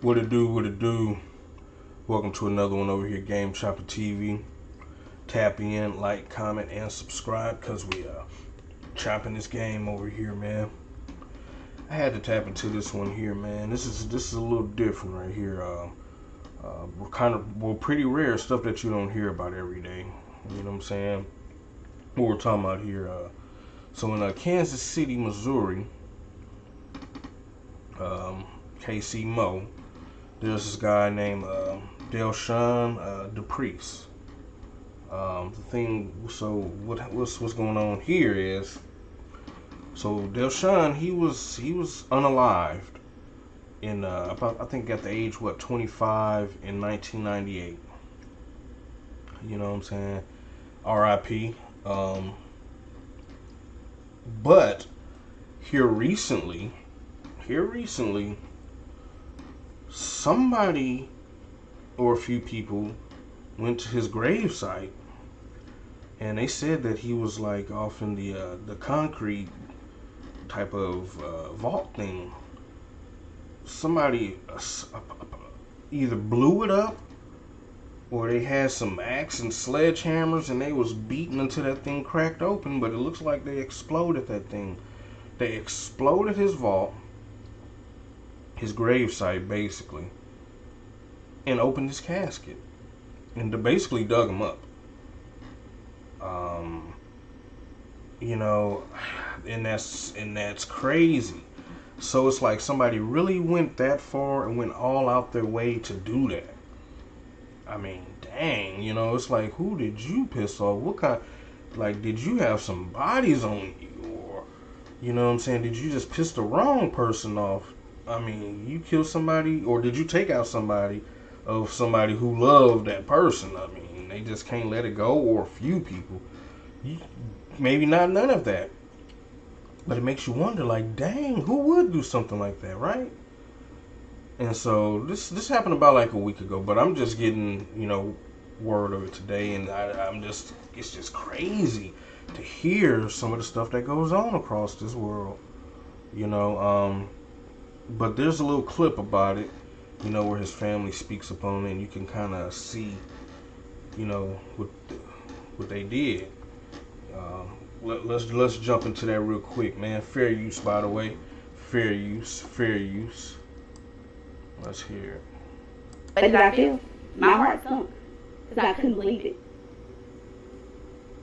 What it do, what it do. Welcome to another one over here, Game Chopper TV. Tap in, like, comment, and subscribe, because we chopping this game over here, man. I had to tap into this one here, man. This is a little different right here. Pretty rare stuff that you don't hear about every day. You know what I'm saying? What we're talking about here. So in Kansas City, Missouri, KC Mo, there's this guy named Delshawn DePriest. What's going on here is, so Delshawn, he was unalived in I think at the age 25 in 1998. You know what I'm saying? R.I.P. But here recently, somebody or a few people went to his gravesite, and they said that he was like off in the concrete type of vault thing. Somebody either blew it up, or they had some axe and sledgehammers and they was beating until that thing cracked open. But it looks like they exploded that thing. They exploded his vault, his gravesite basically, and opened his casket and basically dug him up. You know, and that's crazy. So it's like somebody really went that far and went all out their way to do that. I mean, dang, you know, it's like, who did you piss off? What kind, like, did you have some bodies on you? Or, you know what I'm saying, did you just piss the wrong person off? I mean, you killed somebody, or did you take out somebody who loved that person? I mean, they just can't let it go, or a few people. Maybe not none of that. But it makes you wonder, like, dang, who would do something like that, right? And so this happened about like a week ago, but I'm just getting, you know, word of it today, and it's just crazy to hear some of the stuff that goes on across this world, you know. But there's a little clip about it, you know, where his family speaks upon it, and you can kind of see, you know, what they did. Let's jump into that real quick, man. Fair use, by the way. Fair use. Let's hear it. What did I feel? My heart sunk, because I couldn't believe it.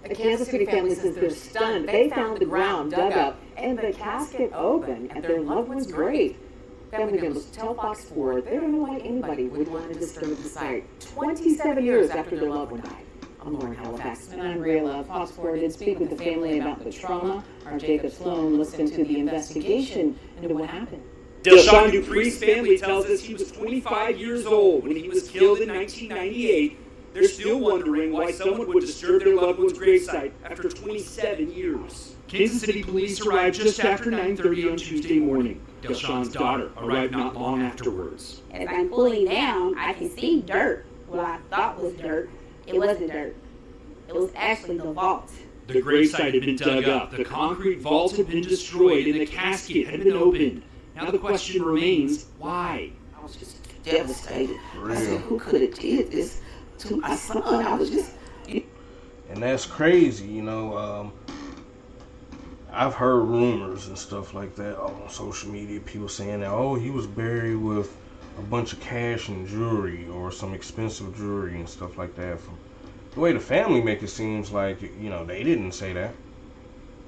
The Kansas City family says they're stunned. They found the ground dug up and the casket open at their loved one's grave. Family members tell Fox 4 they don't know why anybody would want to disturb the site 27 years after their loved one died. I'm Lauren Halifax. And I'm Rayla. Fox 4 did speak with the family about the trauma. Our Jacob Sloan listened to the investigation into what happened. Delshawn DePriest's family tells us he was 25 years old when he was killed in 1998. They're still wondering why someone would disturb their loved one's gravesite after 27 years. Kansas City police arrived just after 9:30 on Tuesday morning. Delshawn's daughter arrived not long afterwards. As I'm pulling down, I can see dirt. What I thought was dirt, it wasn't dirt. It was actually the vault. The gravesite had been dug up, the concrete vault had been destroyed, and the casket had been opened. Now the question remains, why? I was just devastated. I said, who could have did this to my son? I was just... And that's crazy, you know. I've heard rumors and stuff like that on social media. People saying that, oh, he was buried with a bunch of cash and jewelry, or some expensive jewelry and stuff like that. From the way the family make it seems like, you know, they didn't say that.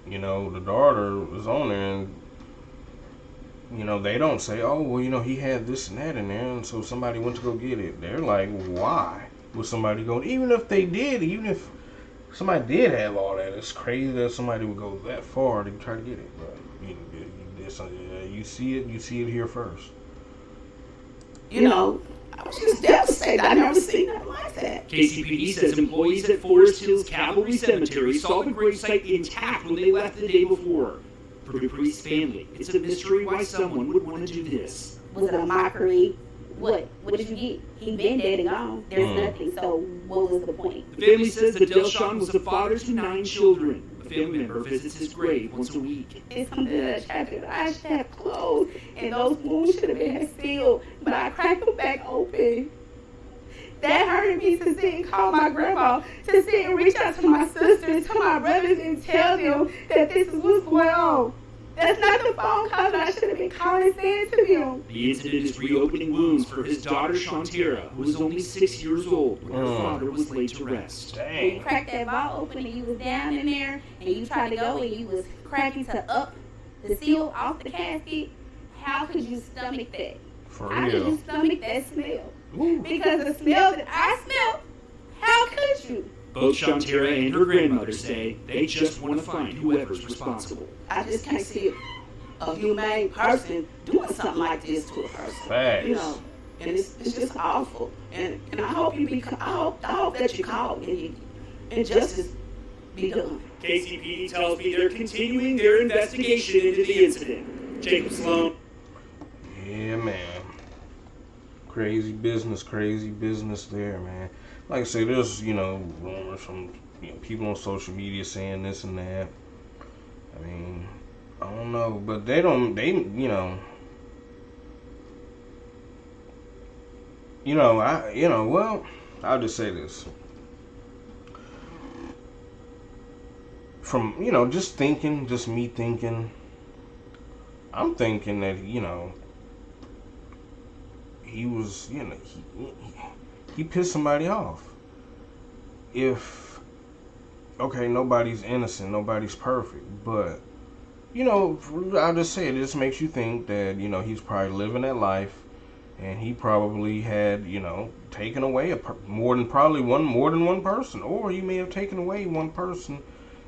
You know, the daughter was on there, and you know, they don't say, oh, well, you know, he had this and that in there, and so somebody went to go get it. They're like, why would somebody go? Even if they did, even if somebody did have all that, it's crazy that somebody would go that far to try to get it. But you see it here first. You know, I was just devastated. I never seen nothing like that. KCPD says employees at Forest Hills Cavalry Cemetery saw the gravesite intact when they left the day before. For DePriest's family, it's a mystery why someone would want to do this. Was it a mockery? What did you get? He been dead and gone. There's nothing. So what was the point? The family says that Delshawn was the father to 9 children. A family member visits his grave once a week. It's something that I should have closed, and those wounds should have been sealed, but I cracked them back open. That hurted me to sit and call my grandma, to sit and reach out to my sisters, to my brothers, and tell them that this is what's going on. That's not the phone call that I should have been calling and saying to them. The incident is reopening wounds for his daughter Shantira, who was only 6 years old when her father was laid to rest. When you Dang. cracked that vault open and you was down in there and you tried to go and you was cracking to up the seal off the casket, how could you stomach that? For How could you real. stomach that smell? Because the smell that I smelled, how could you? Both Shantira and her grandmother say they just want to find whoever's responsible. I just can't see a humane person doing something like this to a person. Facts. You know, and it's just awful. And I hope I hope that you call and justice be done. KCPD tells me they're continuing their investigation into the incident. Jacob Sloan. Yeah, man. Crazy business there, man. Like I say, there's, rumors from people on social media saying this and that. I mean, I don't know, but well, I'll just say this. From, just me thinking, I'm thinking that, he was, he pissed somebody off. Okay, nobody's innocent, nobody's perfect, but, I'll just say it just makes you think that, he's probably living that life, and he probably had, taken away more than one person, or he may have taken away one person,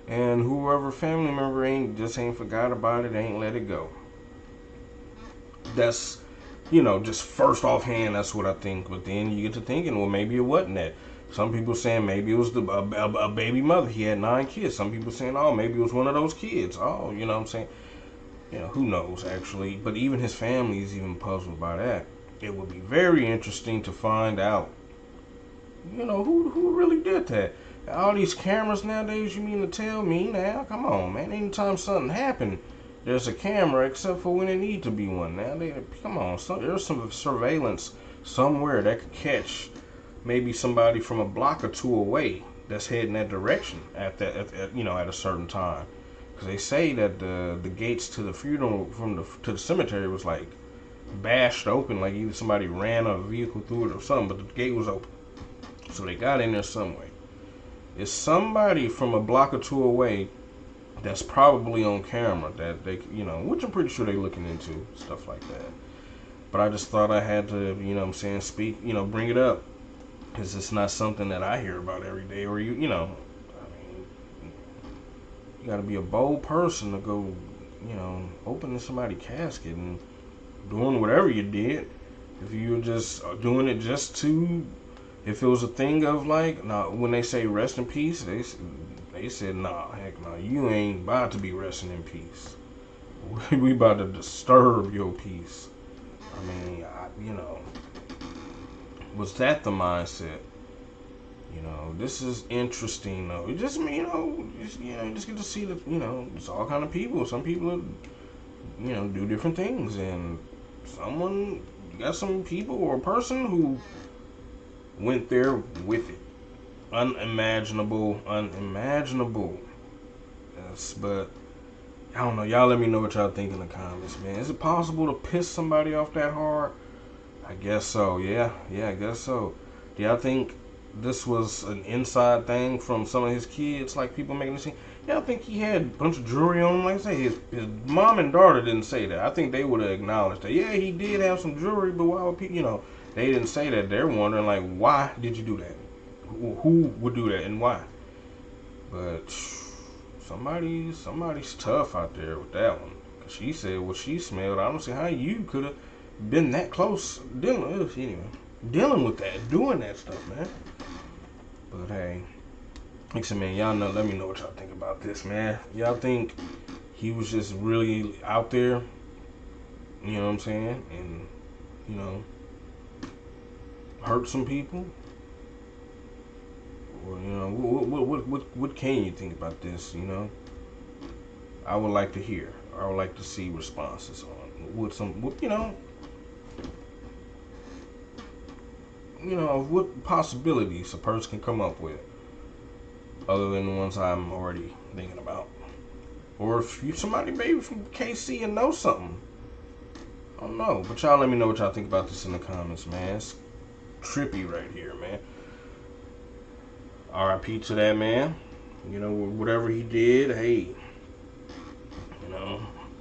and whoever family member ain't forgot about it, ain't let it go. That's, just first offhand, that's what I think. But then you get to thinking, well, maybe it wasn't that. Some people saying maybe it was a baby mother. He had 9 kids. Some people saying, oh, maybe it was one of those kids. Oh, you know what I'm saying? Who knows, actually. But even his family is even puzzled by that. It would be very interesting to find out, who really did that. All these cameras nowadays, you mean to tell me now? Come on, man. Anytime something happened, there's a camera, except for when it need to be one. Now, come on. There's some surveillance somewhere that could catch maybe somebody from a block or two away that's heading that direction at a certain time. Because they say that the gates to the funeral to the cemetery was like bashed open, like either somebody ran a vehicle through it or something, but the gate was open, so they got in there some way. It's somebody from a block or two away that's probably on camera that they, which I'm pretty sure they're looking into stuff like that. But I just thought I had to, speak, bring it up, because it's not something that I hear about every day. Or you got to be a bold person to go, opening somebody's casket and doing whatever you did. If you were just doing it just to, if it was a thing of like, now when they say rest in peace, they said, nah, heck no, you ain't about to be resting in peace. We about to disturb your peace. I mean, was that the mindset? This is interesting though. It just, you just get to see that, it's all kind of people. Some people, do different things, and you got some people or a person who went there with it. Unimaginable. Yes, but I don't know. Y'all let me know what y'all think in the comments, man. Is it possible to piss somebody off that hard? I guess so. Yeah, I guess so. Do y'all think this was an inside thing from some of his kids, like people making this thing? Y'all think he had a bunch of jewelry on him? Like I say, his mom and daughter didn't say that. I think they would have acknowledged that. Yeah, he did have some jewelry, but why would people, they didn't say that. They're wondering, like, why did you do that? Who would do that and why? But somebody's tough out there with that one. Cause she said what she smelled. I don't see how you could have been that close dealing with that, doing that stuff, man. But hey, like I said, man, y'all know. Let me know what y'all think about this, man. Y'all think he was just really out there? You know what I'm saying? And hurt some people? Or what can you think about this? I would like to hear. I would like to see responses on what what possibilities a person can come up with other than the ones I'm already thinking about. Or if you somebody maybe from KC and know something. I don't know. But y'all let me know what y'all think about this in the comments, man. It's trippy right here, man. RIP to that man. Whatever he did, hey,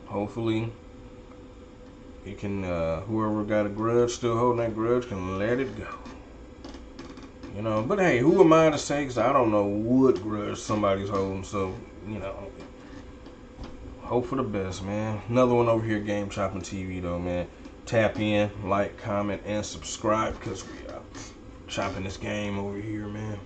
hopefully he can, whoever got a grudge, still holding that grudge, can let it go. But hey, who am I to say? Because I don't know what grudge somebody's holding. So, hope for the best, man. Another one over here, Game Chopping TV, though, man. Tap in, like, comment, and subscribe because we are chopping this game over here, man.